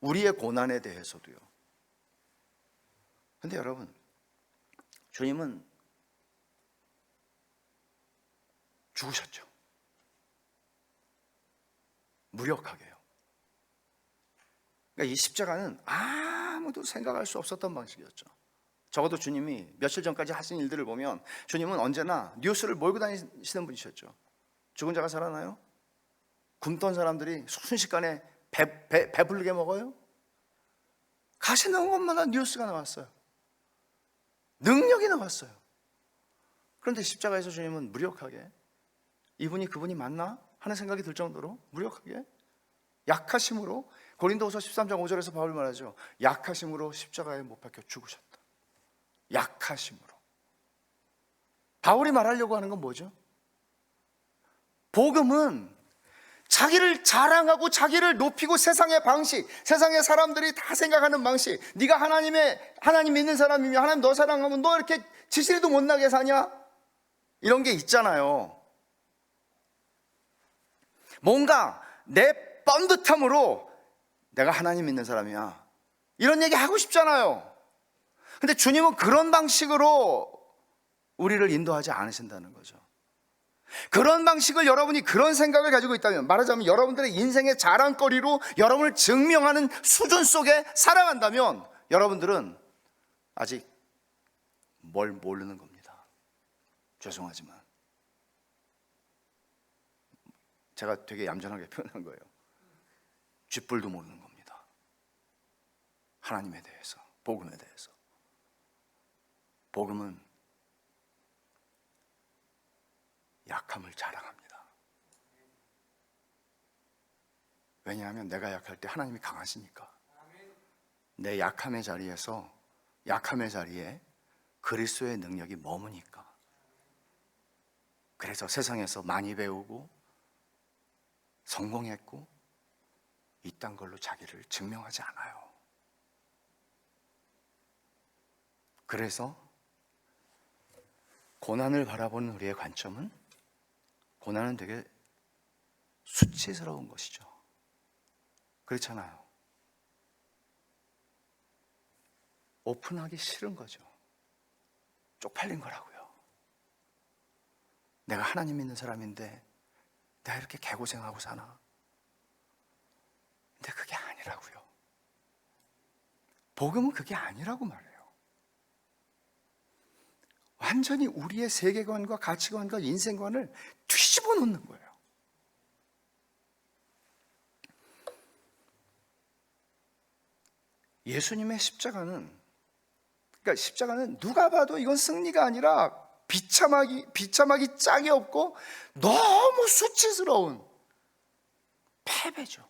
우리의 고난에 대해서도요. 근데 여러분, 주님은 죽으셨죠. 무력하게요. 그러니까 이 십자가는 아무도 생각할 수 없었던 방식이었죠. 적어도 주님이 며칠 전까지 하신 일들을 보면 주님은 언제나 뉴스를 몰고 다니시는 분이셨죠. 죽은 자가 살아나요? 굶던 사람들이 순식간에 배부르게 먹어요? 가시는 곳마다 뉴스가 나왔어요. 능력이 나왔어요. 그런데 십자가에서 주님은 무력하게 이분이 그분이 맞나? 하는 생각이 들 정도로 무력하게 약하심으로, 고린도후서 13장 5절에서 바울이 말하죠. 약하심으로 십자가에 못 박혀 죽으셨다. 약하심으로. 바울이 말하려고 하는 건 뭐죠? 복음은 자기를 자랑하고 자기를 높이고 세상의 방식, 세상의 사람들이 다 생각하는 방식, 네가 하나님 믿는 사람이면 하나님 너 사랑하면 너 이렇게 지시리도 못 나게 사냐? 이런 게 있잖아요. 뭔가 내 뻔듯함으로 내가 하나님 믿는 사람이야, 이런 얘기 하고 싶잖아요. 근데 주님은 그런 방식으로 우리를 인도하지 않으신다는 거죠. 그런 방식을 여러분이 그런 생각을 가지고 있다면, 말하자면 여러분들의 인생의 자랑거리로 여러분을 증명하는 수준 속에 살아간다면 여러분들은 아직 뭘 모르는 겁니다. 죄송하지만 제가 되게 얌전하게 표현한 거예요. 쥐뿔도 모르는 겁니다. 하나님에 대해서, 복음에 대해서. 복음은 약함을 자랑합니다. 왜냐하면 내가 약할 때 하나님이 강하시니까. 내 약함의 자리에서, 약함의 자리에 그리스도의 능력이 머무니까. 그래서 세상에서 많이 배우고 성공했고 이딴 걸로 자기를 증명하지 않아요. 그래서 고난을 바라보는 우리의 관점은, 고난은 되게 수치스러운 것이죠. 그렇잖아요. 오픈하기 싫은 거죠. 쪽팔린 거라고요. 내가 하나님 믿는 사람인데 내가 이렇게 개고생하고 사나? 근데 그게 아니라고요. 복음은 그게 아니라고 말해요. 완전히 우리의 세계관과 가치관과 인생관을 뒤집어 놓는 거예요. 예수님의 십자가는, 그러니까 십자가는 누가 봐도 이건 승리가 아니라 비참하기 짝이 없고 너무 수치스러운 패배죠.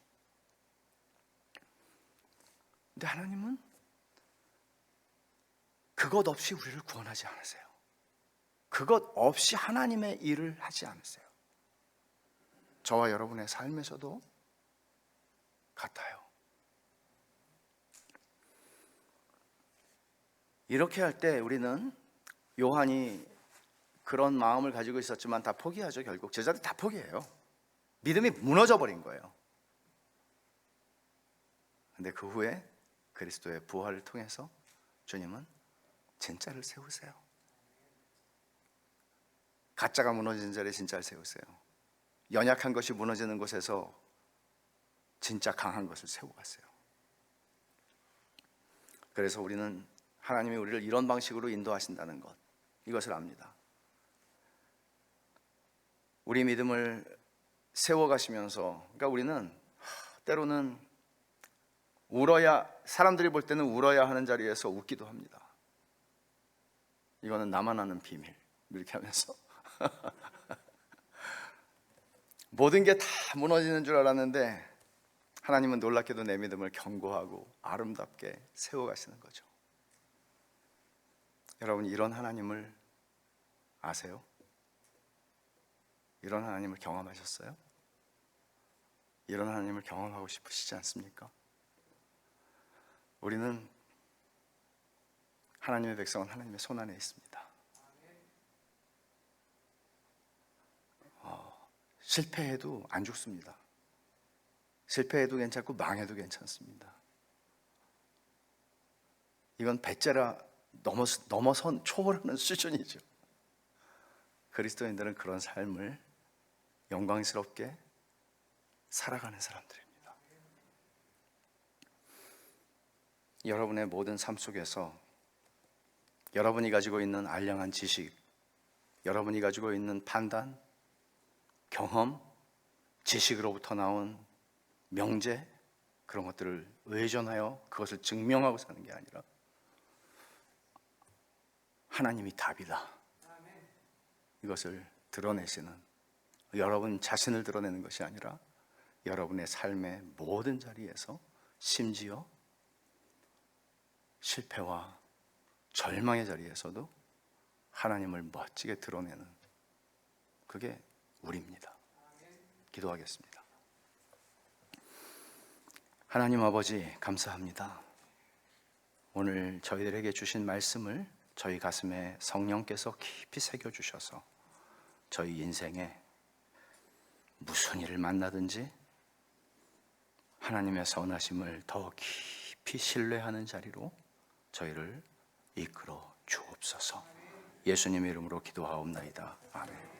근데 하나님은 그것 없이 우리를 구원하지 않으세요. 그것 없이 하나님의 일을 하지 않으세요. 저와 여러분의 삶에서도 같아요. 이렇게 할 때 우리는, 요한이 그런 마음을 가지고 있었지만 다 포기하죠. 결국 제자들 다 포기해요. 믿음이 무너져 버린 거예요. 근데 그 후에 그리스도의 부활을 통해서 주님은 진짜를 세우세요. 가짜가 무너진 자리에 진짜를 세우세요. 연약한 것이 무너지는 곳에서 진짜 강한 것을 세우고 갔어요. 그래서 우리는 하나님이 우리를 이런 방식으로 인도하신다는 것, 이것을 압니다. 우리 믿음을 세워가시면서, 그러니까 우리는 때로는 울어야, 사람들이 볼 때는 울어야 하는 자리에서 웃기도 합니다. 이거는 나만 아는 비밀, 이렇게 하면서 모든 게 다 무너지는 줄 알았는데 하나님은 놀랍게도 내 믿음을 견고하고 아름답게 세워가시는 거죠. 여러분, 이런 하나님을 아세요? 이런 하나님을 경험하셨어요? 이런 하나님을 경험하고 싶으시지 않습니까? 우리는, 하나님의 백성은 하나님의 손안에 있습니다. 실패해도 안 죽습니다. 실패해도 괜찮고 망해도 괜찮습니다. 이건 배째라 넘어선 초월하는 수준이죠. 그리스도인들은 그런 삶을 영광스럽게 살아가는 사람들입니다. 여러분의 모든 삶 속에서 여러분이 가지고 있는 알량한 지식, 여러분이 가지고 있는 판단, 경험, 지식으로부터 나온 명제, 그런 것들을 의존하여 그것을 증명하고 사는 게 아니라 하나님이 답이다, 이것을 드러내시는, 여러분 자신을 드러내는 것이 아니라 여러분의 삶의 모든 자리에서, 심지어 실패와 절망의 자리에서도 하나님을 멋지게 드러내는, 그게 우리입니다. 기도하겠습니다. 하나님 아버지, 감사합니다. 오늘 저희들에게 주신 말씀을 저희 가슴에 성령께서 깊이 새겨주셔서 저희 인생에 무슨 일을 만나든지 하나님의 선하심을 더 깊이 신뢰하는 자리로 저희를 이끌어 주옵소서. 예수님의 이름으로 기도하옵나이다. 아멘.